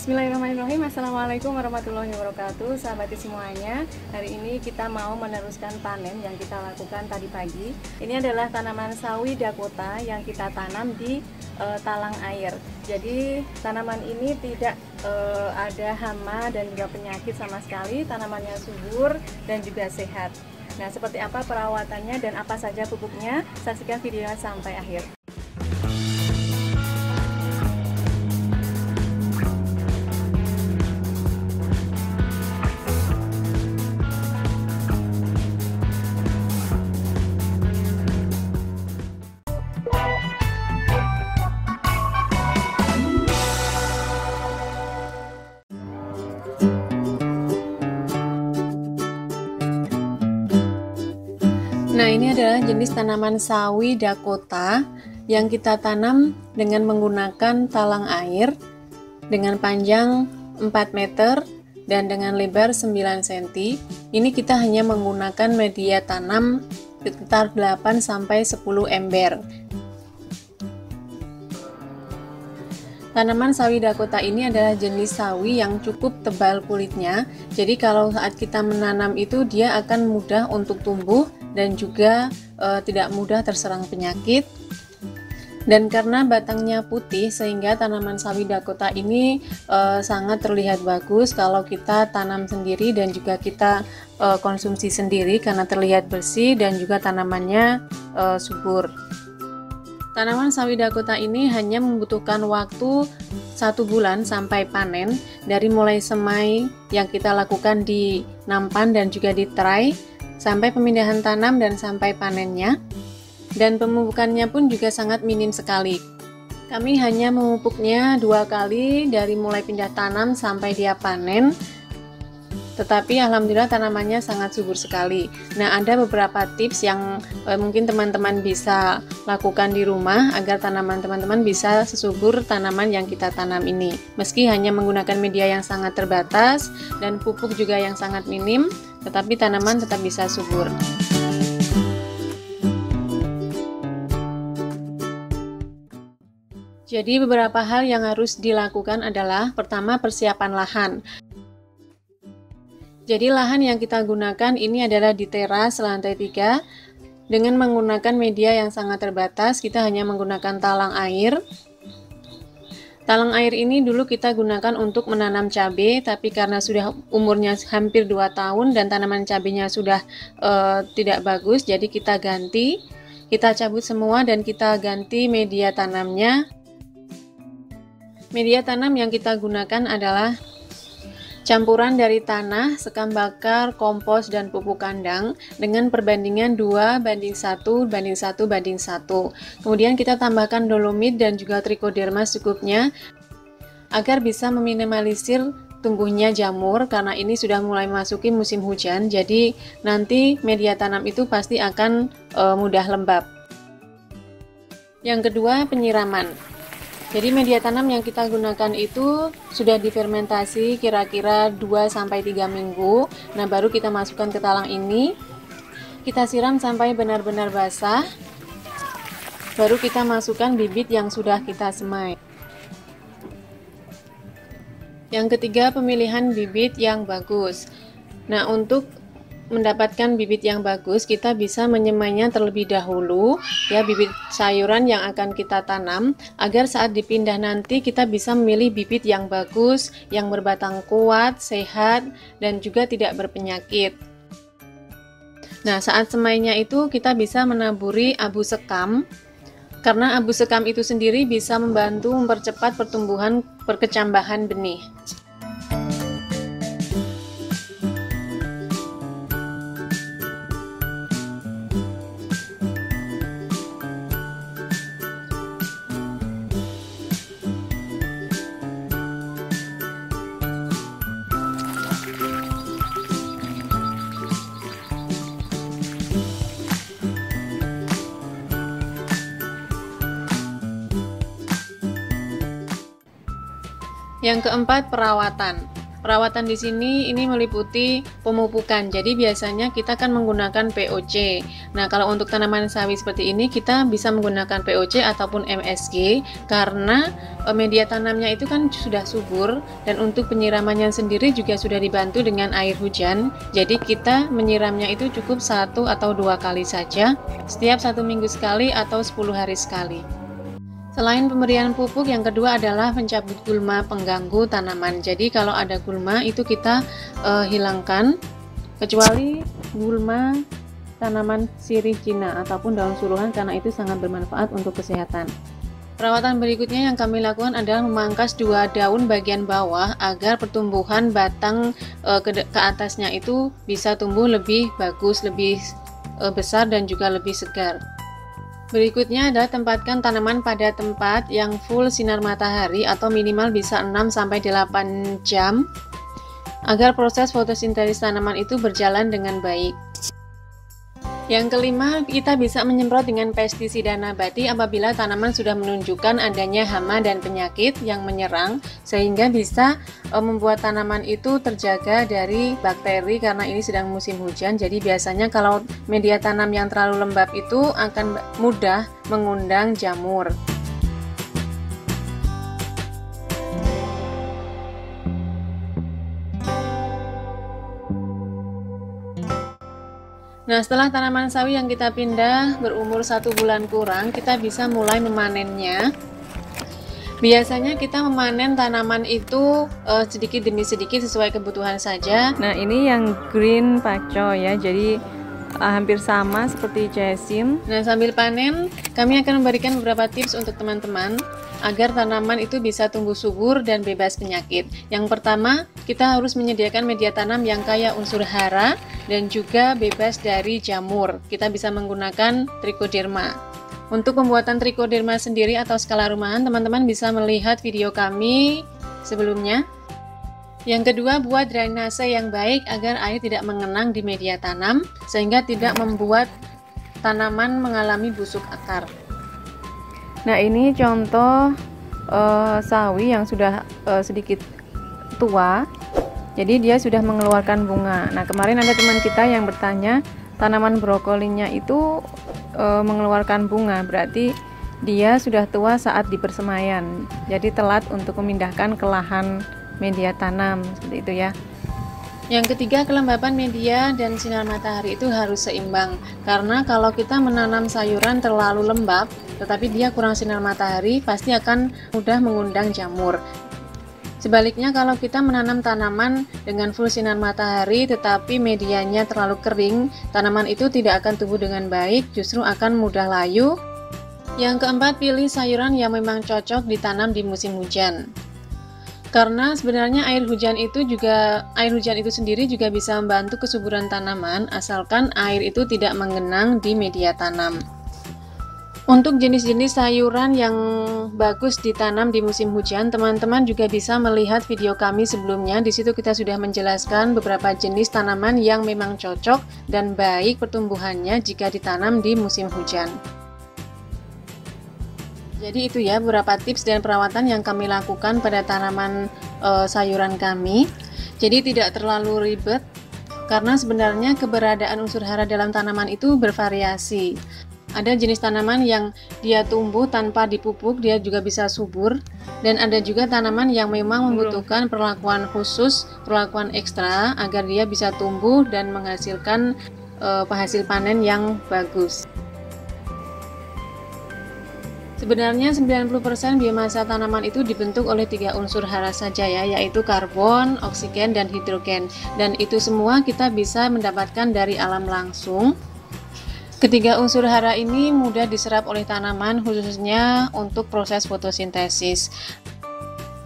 Bismillahirrahmanirrahim. Assalamualaikum warahmatullahi wabarakatuh, sahabat semuanya. Hari ini kita mau meneruskan panen yang kita lakukan tadi pagi. Ini adalah tanaman sawi Dakota yang kita tanam di talang air. Jadi tanaman ini tidak ada hama dan juga penyakit sama sekali. Tanamannya subur dan juga sehat. Nah, seperti apa perawatannya dan apa saja pupuknya? Saksikan videonya sampai akhir. Nah, ini adalah jenis tanaman sawi Dakota yang kita tanam dengan menggunakan talang air dengan panjang 4 meter dan dengan lebar 9 cm. Ini kita hanya menggunakan media tanam sekitar 8-10 ember. Tanaman sawi Dakota ini adalah jenis sawi yang cukup tebal kulitnya. Jadi kalau saat kita menanam itu dia akan mudah untuk tumbuh dan juga tidak mudah terserang penyakit. Dan karena batangnya putih sehingga tanaman sawi Dakota ini sangat terlihat bagus kalau kita tanam sendiri dan juga kita konsumsi sendiri karena terlihat bersih dan juga tanamannya subur. Tanaman sawi Dakota ini hanya membutuhkan waktu 1 bulan sampai panen dari mulai semai yang kita lakukan di nampan dan juga di tray sampai pemindahan tanam dan sampai panennya, dan pemupukannya pun juga sangat minim sekali. Kami hanya memupuknya 2 kali dari mulai pindah tanam sampai dia panen, tetapi alhamdulillah tanamannya sangat subur sekali. Nah, ada beberapa tips yang mungkin teman-teman bisa lakukan di rumah agar tanaman teman-teman bisa sesubur tanaman yang kita tanam ini. Meski hanya menggunakan media yang sangat terbatas dan pupuk juga yang sangat minim, tetapi tanaman tetap bisa subur. Jadi beberapa hal yang harus dilakukan adalah pertama persiapan lahan. Jadi lahan yang kita gunakan ini adalah di teras lantai 3 dengan menggunakan media yang sangat terbatas. Kita hanya menggunakan talang air. Talang air ini dulu kita gunakan untuk menanam cabai, tapi karena sudah umurnya hampir 2 tahun dan tanaman cabainya sudah tidak bagus, jadi kita ganti. Kita cabut semua dan kita ganti media tanamnya. Media tanam yang kita gunakan adalah campuran dari tanah, sekam bakar, kompos, dan pupuk kandang dengan perbandingan 2:1:1:1. Kemudian kita tambahkan dolomit dan juga trichoderma secukupnya agar bisa meminimalisir tumbuhnya jamur karena ini sudah mulai memasuki musim hujan. Jadi nanti media tanam itu pasti akan mudah lembab. Yang kedua, penyiraman. Jadi media tanam yang kita gunakan itu sudah difermentasi kira-kira 2-3 minggu. Nah, baru kita masukkan ke talang ini. Kita siram sampai benar-benar basah. Baru kita masukkan bibit yang sudah kita semai. Yang ketiga, pemilihan bibit yang bagus. Nah, untuk mendapatkan bibit yang bagus, kita bisa menyemainya terlebih dahulu, ya, bibit sayuran yang akan kita tanam, agar saat dipindah nanti kita bisa memilih bibit yang bagus, yang berbatang kuat, sehat, dan juga tidak berpenyakit. Nah, saat semainya itu kita bisa menaburi abu sekam, karena abu sekam itu sendiri bisa membantu mempercepat pertumbuhan perkecambahan benih. Yang keempat, perawatan. Perawatan di sini ini meliputi pemupukan. Jadi biasanya kita kan menggunakan POC. Nah, kalau untuk tanaman sawi seperti ini kita bisa menggunakan POC ataupun MSG karena media tanamnya itu kan sudah subur, dan untuk penyiramannya sendiri juga sudah dibantu dengan air hujan. Jadi kita menyiramnya itu cukup 1 atau 2 kali saja, setiap 1 minggu sekali atau 10 hari sekali. Selain pemberian pupuk, yang kedua adalah pencabut gulma pengganggu tanaman. Jadi kalau ada gulma itu kita hilangkan, kecuali gulma tanaman sirih Cina ataupun daun suruhan, karena itu sangat bermanfaat untuk kesehatan. Perawatan berikutnya yang kami lakukan adalah memangkas 2 daun bagian bawah agar pertumbuhan batang ke atasnya itu bisa tumbuh lebih bagus, lebih besar dan juga lebih segar. Berikutnya adalah tempatkan tanaman pada tempat yang full sinar matahari atau minimal bisa 6-8 jam agar proses fotosintesis tanaman itu berjalan dengan baik. Yang kelima, kita bisa menyemprot dengan pestisida nabati apabila tanaman sudah menunjukkan adanya hama dan penyakit yang menyerang, sehingga bisa membuat tanaman itu terjaga dari bakteri karena ini sedang musim hujan. Jadi biasanya kalau media tanam yang terlalu lembab itu akan mudah mengundang jamur. Nah, setelah tanaman sawi yang kita pindah berumur 1 bulan kurang, kita bisa mulai memanennya. Biasanya kita memanen tanaman itu sedikit demi sedikit sesuai kebutuhan saja. Nah, ini yang green pakcoy ya, jadi hampir sama seperti jasmine. Nah, sambil panen, kami akan memberikan beberapa tips untuk teman-teman agar tanaman itu bisa tumbuh subur dan bebas penyakit. Yang pertama, kita harus menyediakan media tanam yang kaya unsur hara dan juga bebas dari jamur. Kita bisa menggunakan trichoderma. Untuk pembuatan trichoderma sendiri atau skala rumahan, teman-teman bisa melihat video kami sebelumnya. Yang kedua, buat drainase yang baik agar air tidak mengenang di media tanam sehingga tidak membuat tanaman mengalami busuk akar. Nah, ini contoh sawi yang sudah sedikit tua. Jadi dia sudah mengeluarkan bunga. Nah, kemarin ada teman kita yang bertanya, tanaman brokolinya itu mengeluarkan bunga, berarti dia sudah tua saat dipersemaian. Jadi telat untuk memindahkan ke lahan media tanam, seperti itu ya. Yang ketiga, kelembapan media dan sinar matahari itu harus seimbang. Karena kalau kita menanam sayuran terlalu lembab, tetapi dia kurang sinar matahari, pasti akan mudah mengundang jamur. Sebaliknya, kalau kita menanam tanaman dengan full sinar matahari, tetapi medianya terlalu kering, tanaman itu tidak akan tumbuh dengan baik, justru akan mudah layu. Yang keempat, pilih sayuran yang memang cocok ditanam di musim hujan. Karena sebenarnya air hujan itu sendiri juga bisa membantu kesuburan tanaman asalkan air itu tidak mengenang di media tanam. Untuk jenis-jenis sayuran yang bagus ditanam di musim hujan, teman-teman juga bisa melihat video kami sebelumnya. Di situ kita sudah menjelaskan beberapa jenis tanaman yang memang cocok dan baik pertumbuhannya jika ditanam di musim hujan. Jadi itu ya beberapa tips dan perawatan yang kami lakukan pada tanaman sayuran kami. Jadi tidak terlalu ribet karena sebenarnya keberadaan unsur hara dalam tanaman itu bervariasi. Ada jenis tanaman yang dia tumbuh tanpa dipupuk, dia juga bisa subur, dan ada juga tanaman yang memang membutuhkan perlakuan khusus, perlakuan ekstra agar dia bisa tumbuh dan menghasilkan hasil panen yang bagus. Sebenarnya 90% biomasa tanaman itu dibentuk oleh 3 unsur hara saja ya, yaitu karbon, oksigen, dan hidrogen. Dan itu semua kita bisa mendapatkan dari alam langsung. Ketiga unsur hara ini mudah diserap oleh tanaman khususnya untuk proses fotosintesis.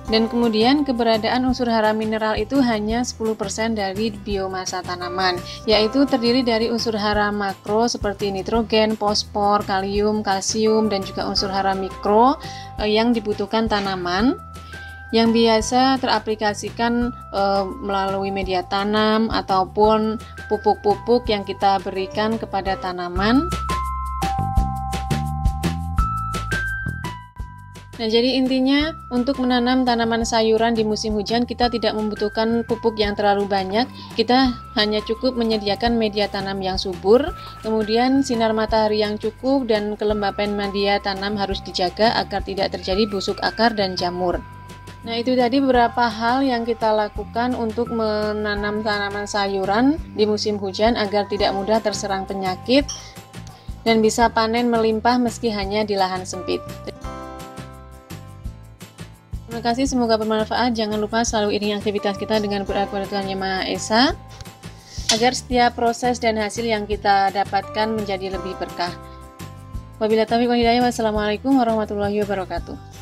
Dan kemudian keberadaan unsur hara mineral itu hanya 10% dari biomasa tanaman, yaitu terdiri dari unsur hara makro seperti nitrogen, fosfor, kalium, kalsium, dan juga unsur hara mikro yang dibutuhkan tanaman yang biasa teraplikasikan melalui media tanam ataupun pupuk-pupuk yang kita berikan kepada tanaman. Nah, jadi intinya untuk menanam tanaman sayuran di musim hujan kita tidak membutuhkan pupuk yang terlalu banyak. Kita hanya cukup menyediakan media tanam yang subur, kemudian sinar matahari yang cukup dan kelembapan media tanam harus dijaga agar tidak terjadi busuk akar dan jamur. Nah, itu tadi beberapa hal yang kita lakukan untuk menanam tanaman sayuran di musim hujan agar tidak mudah terserang penyakit dan bisa panen melimpah meski hanya di lahan sempit. Terima kasih, semoga bermanfaat. Jangan lupa selalu iringi aktivitas kita dengan berdoa kepada Tuhan Yang Maha Esa agar setiap proses dan hasil yang kita dapatkan menjadi lebih berkah. Wabillahi taufiq wal hidayah. Wassalamualaikum warahmatullahi wabarakatuh.